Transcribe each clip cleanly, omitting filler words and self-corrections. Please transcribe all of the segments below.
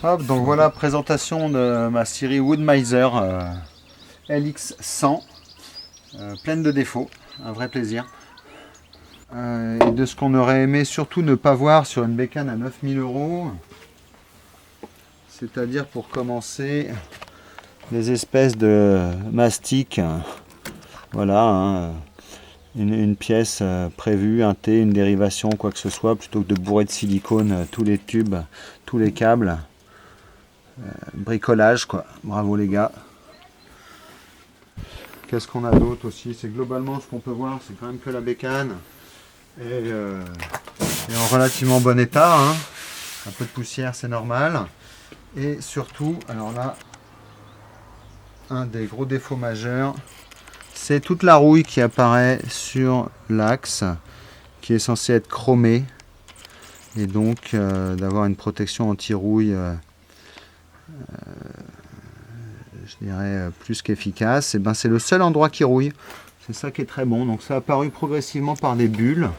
Hop, donc voilà, présentation de ma série Woodmiser LX100, pleine de défauts, un vrai plaisir. Et de ce qu'on aurait aimé surtout ne pas voir sur une bécane à 9000 €, c'est-à-dire pour commencer des espèces de mastic, voilà, hein, une pièce prévue, un T, une dérivation, quoi que ce soit, plutôt que de bourrer de silicone tous les tubes, tous les câbles. Bricolage quoi, bravo les gars. Qu'est-ce qu'on a d'autre aussi? C'est globalement ce qu'on peut voir, c'est quand même que la bécane et en relativement bon état, hein. Un peu de poussière c'est normal. Et surtout, alors là, un des gros défauts majeurs, c'est toute la rouille qui apparaît sur l'axe, qui est censée être chromée, et donc d'avoir une protection anti-rouille je dirais plus qu'efficace. Et ben c'est le seul endroit qui rouille, c'est ça qui est très bon. Donc ça a apparu progressivement par des bulles,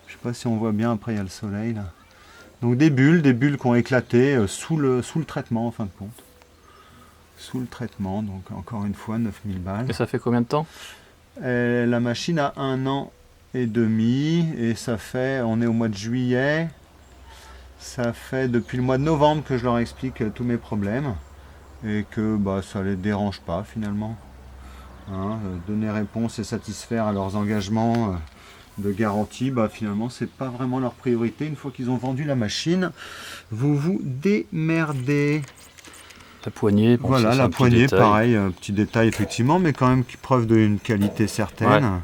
je sais pas si on voit bien, après il y a le soleil là. Donc des bulles qui ont éclaté sous le traitement en fin de compte, sous le traitement. Donc encore une fois 9000 balles. Et ça fait combien de temps? La machine a 1 an et demi, et ça fait, on est au mois de juillet, ça fait depuis le mois de novembre que je leur explique tous mes problèmes et que bah, ça les dérange pas finalement, hein, donner réponse et satisfaire à leurs engagements de garantie, bah, finalement c'est pas vraiment leur priorité. Une fois qu'ils ont vendu la machine, vous vous démerdez. La poignée, bon, voilà, ça, la poignée pareil, un petit détail effectivement, mais quand même qui preuve d'une qualité certaine. Ouais.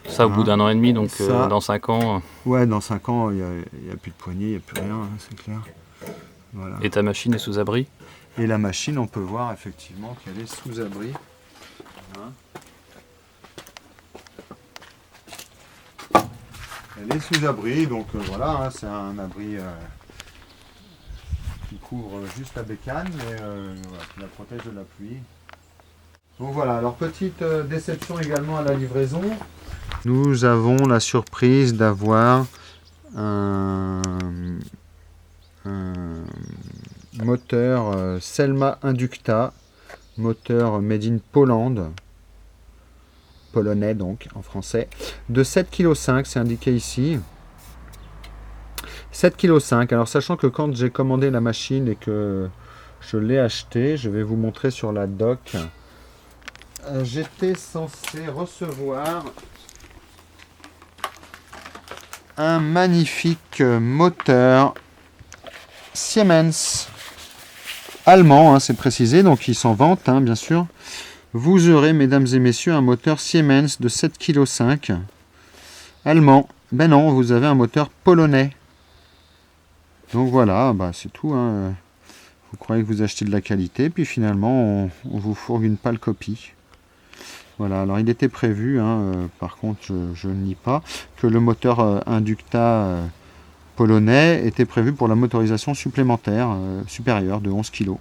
Ça au bout d'un an et demi, donc ça, dans 5 ans. Ouais, dans 5 ans, il n'y a plus de poignée, il n'y a plus rien, hein, c'est clair. Voilà. Et ta machine est sous abri? Et la machine, on peut voir effectivement qu'elle est sous abri. Hein. Elle est sous abri, donc voilà, hein, c'est un abri qui couvre juste la bécane, mais voilà, qui la protège de la pluie. Donc voilà, alors petite déception également à la livraison. Nous avons la surprise d'avoir un moteur Selma Inducta, moteur made in Poland, polonais donc en français, de 7,5 kg, c'est indiqué ici. 7,5 kg. Alors sachant que quand j'ai commandé la machine et que je l'ai acheté, je vais vous montrer sur la doc, j'étais censé recevoir un magnifique moteur Siemens allemand, hein, c'est précisé, donc il s'en vante, hein, bien sûr. Vous aurez, mesdames et messieurs, un moteur Siemens de 7,5 kg allemand. Ben non, vous avez un moteur polonais. Donc voilà, bah c'est tout, hein. Vous croyez que vous achetez de la qualité, puis finalement on vous fourgue une pâle copie. Voilà, alors il était prévu, hein, par contre je ne nie pas, que le moteur Inducta polonais était prévu pour la motorisation supplémentaire supérieure de 11 kg.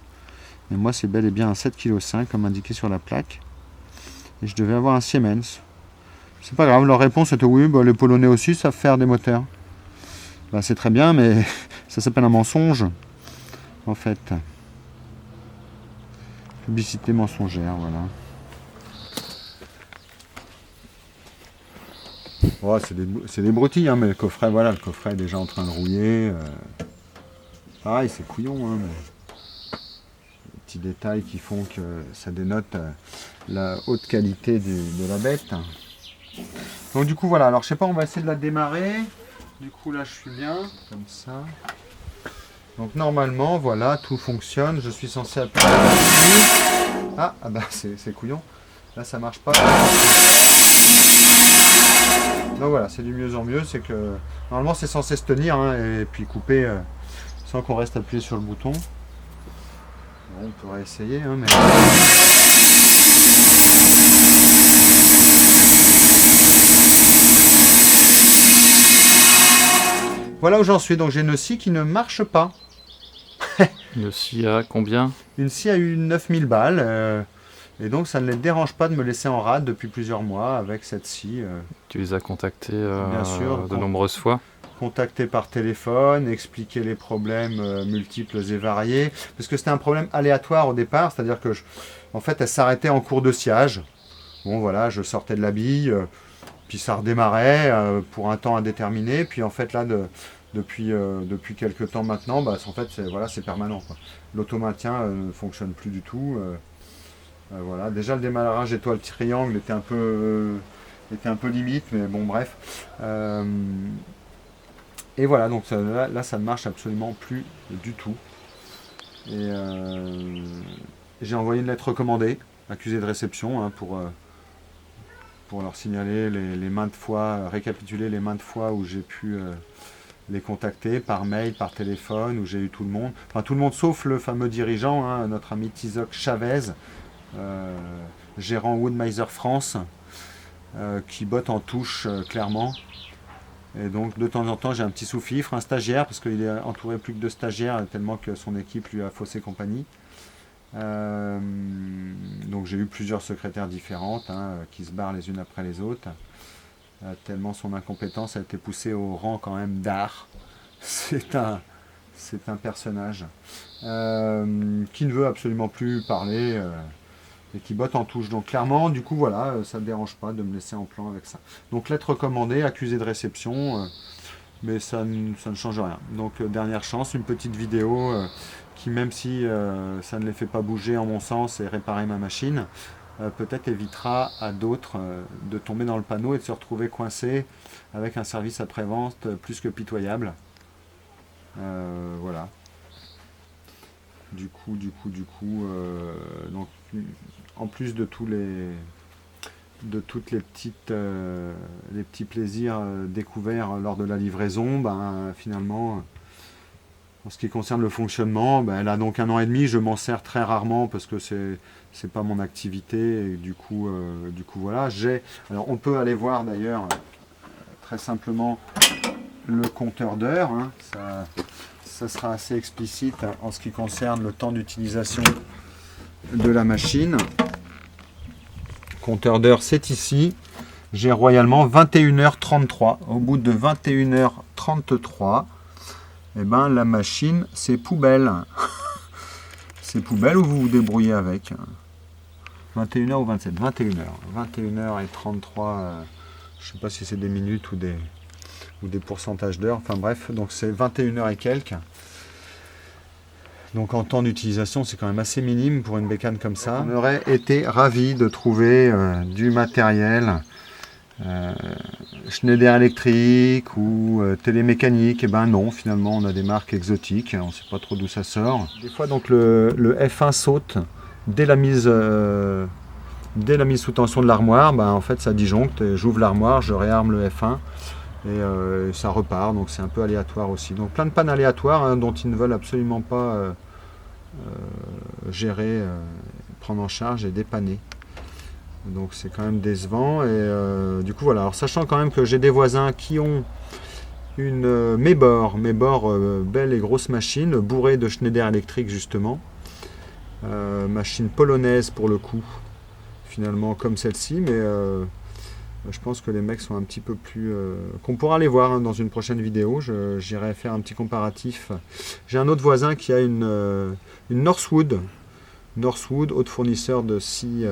Mais moi c'est bel et bien un 7,5 kg comme indiqué sur la plaque. Et je devais avoir un Siemens. C'est pas grave, leur réponse était oui, bah, les Polonais aussi savent faire des moteurs. Bah, c'est très bien, mais ça s'appelle un mensonge, en fait. Publicité mensongère, voilà. Oh, c'est des broutilles, hein, mais le coffret, voilà, le coffret est déjà en train de rouiller. Pareil, c'est couillon, hein, mais des petits détails qui font que ça dénote la haute qualité de la bête. Donc du coup, voilà, alors je sais pas, on va essayer de la démarrer. Du coup, là, je suis bien, comme ça. Donc normalement, voilà, tout fonctionne. Je suis censé appuyer là-dessus. Ah bah c'est couillon. Là, ça marche pas. Donc voilà, c'est du mieux en mieux, c'est que normalement c'est censé se tenir, hein, et puis couper sans qu'on reste appuyé sur le bouton. Bon, on pourrait essayer, hein, mais... Voilà où j'en suis, donc j'ai une scie qui ne marche pas. Une scie à combien? Une scie a eu 9000 balles. Et donc ça ne les dérange pas de me laisser en rade depuis plusieurs mois avec cette scie. Tu les as contactés Bien sûr, de nombreuses fois. Contacter par téléphone, expliquer les problèmes multiples et variés. Parce que c'était un problème aléatoire au départ, c'est-à-dire que en fait elle s'arrêtait en cours de sciage. Bon voilà, je sortais de la bille, puis ça redémarrait pour un temps indéterminé. Puis en fait là, depuis quelques temps maintenant, bah, en fait c'est permanent. L'automaintien ne fonctionne plus du tout. Voilà. Déjà le démarrage étoile triangle était un peu limite, mais bon bref. Et voilà, donc là ça ne marche absolument plus du tout. Et j'ai envoyé une lettre recommandée, accusé de réception, hein, pour leur signaler les maintes fois, récapituler les maintes fois où j'ai pu les contacter par mail, par téléphone, où j'ai eu tout le monde. Enfin tout le monde sauf le fameux dirigeant, hein, notre ami Tizoc Chavez, gérant Wood-Mizer France, qui botte en touche clairement. Et donc de temps en temps j'ai un petit sous-fifre, un stagiaire, parce qu'il est entouré plus que de stagiaires, tellement que son équipe lui a faussé compagnie. Donc j'ai eu plusieurs secrétaires différentes, hein, qui se barrent les unes après les autres, tellement son incompétence a été poussée au rang quand même d'art. C'est un personnage qui ne veut absolument plus parler et qui botte en touche. Donc clairement, du coup voilà, ça ne dérange pas de me laisser en plan avec ça. Donc lettre recommandée, accusé de réception, mais ça ne change rien. Donc dernière chance, une petite vidéo qui, même si ça ne les fait pas bouger en mon sens et réparer ma machine, peut-être évitera à d'autres de tomber dans le panneau et de se retrouver coincés avec un service après-vente plus que pitoyable. Voilà. Du coup, donc, en plus de toutes les petits plaisirs découverts lors de la livraison, ben, finalement, en ce qui concerne le fonctionnement, ben, elle a donc 1 an et demi, je m'en sers très rarement parce que c'est pas mon activité, et du coup voilà. Alors on peut aller voir d'ailleurs très simplement le compteur d'heures, hein, ça sera assez explicite en ce qui concerne le temps d'utilisation de la machine. Compteur d'heures, c'est ici. J'ai royalement 21h33. Au bout de 21h33, eh ben, la machine, c'est poubelle. C'est poubelle ou vous vous débrouillez avec. 21h ou 27 21h. 21h33, je ne sais pas si c'est des minutes ou des pourcentages d'heures. Enfin bref, donc c'est 21h et quelques. Donc en temps d'utilisation, c'est quand même assez minime pour une bécane comme ça. On aurait été ravis de trouver du matériel Schneider électrique ou télémécanique. Et ben non, finalement on a des marques exotiques, on ne sait pas trop d'où ça sort. Des fois donc le F1 saute dès la mise sous tension de l'armoire. Ben, en fait ça disjoncte, j'ouvre l'armoire, je réarme le F1 et ça repart, donc c'est un peu aléatoire aussi. Donc plein de pannes aléatoires, hein, dont ils ne veulent absolument pas gérer, prendre en charge et dépanner. Donc c'est quand même décevant. Et du coup voilà, alors sachant quand même que j'ai des voisins qui ont une Mebor, belle et grosse machine, bourrée de Schneider électrique justement. Machine polonaise pour le coup, finalement comme celle-ci, mais je pense que les mecs sont un petit peu plus... qu'on pourra les voir, hein, dans une prochaine vidéo. J'irai faire un petit comparatif. J'ai un autre voisin qui a une Northwood, autre fournisseur de scies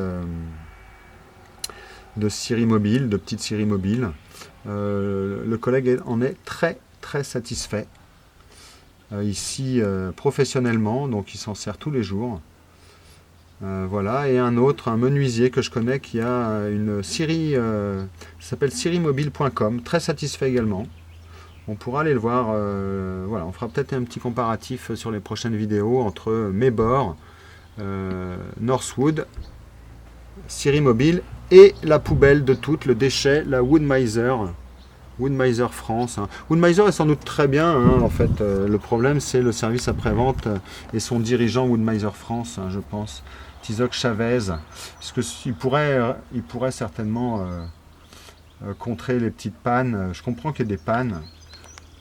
mobiles, de petites scieries mobiles. Le collègue en est très très satisfait. Ici, professionnellement, donc il s'en sert tous les jours. Voilà, et un menuisier que je connais qui a une scierie, ça s'appelle scierriemobile.com, très satisfait également. On pourra aller le voir, voilà, on fera peut-être un petit comparatif sur les prochaines vidéos entre Mebor, Northwood, scierie mobile et la poubelle de toutes, le déchet, la Wood-Mizer France. Hein. Wood-Mizer est sans doute très bien, hein, en fait. Le problème, c'est le service après-vente et son dirigeant Wood-Mizer France, hein, je pense, Tizoc Chavez, puisqu'il pourrait certainement contrer les petites pannes. Je comprends qu'il y ait des pannes,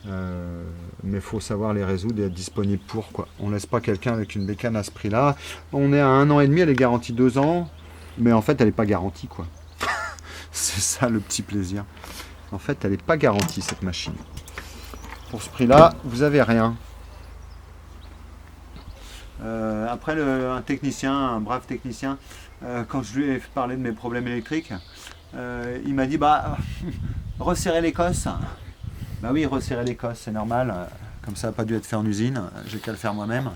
mais il faut savoir les résoudre et être disponible pour, quoi. On ne laisse pas quelqu'un avec une bécane à ce prix-là. On est à 1 an et demi, elle est garantie 2 ans. Mais en fait, elle n'est pas garantie, quoi. C'est ça le petit plaisir. En fait, elle n'est pas garantie, cette machine. Pour ce prix-là, vous avez rien. Après, un technicien, un brave technicien, quand je lui ai parlé de mes problèmes électriques, il m'a dit, bah, resserrer l'écosse. Bah oui, resserrer l'écosse, c'est normal. Comme ça n'a pas dû être fait en usine, j'ai qu'à le faire moi-même.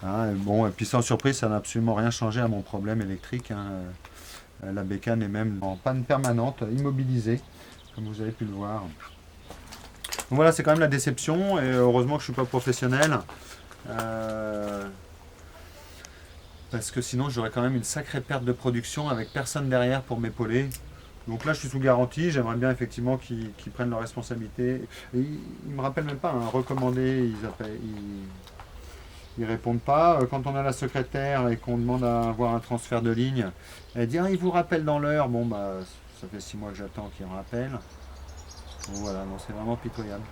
Hein, et bon, et puis sans surprise, ça n'a absolument rien changé à mon problème électrique. Hein. La bécane est même en panne permanente, immobilisée, comme vous avez pu le voir. Donc voilà, c'est quand même la déception, et heureusement que je ne suis pas professionnel. Parce que sinon j'aurais quand même une sacrée perte de production avec personne derrière pour m'épauler. Donc là je suis sous garantie, j'aimerais bien effectivement qu'ils prennent leurs responsabilités. Et ils ne me rappellent même pas, un recommandé, ils répondent pas. Quand on a la secrétaire et qu'on demande à avoir un transfert de ligne, elle dit ah, ils vous rappellent dans l'heure. Bon bah ça fait 6 mois que j'attends qu'ils me rappellent. Donc voilà, bon, c'est vraiment pitoyable.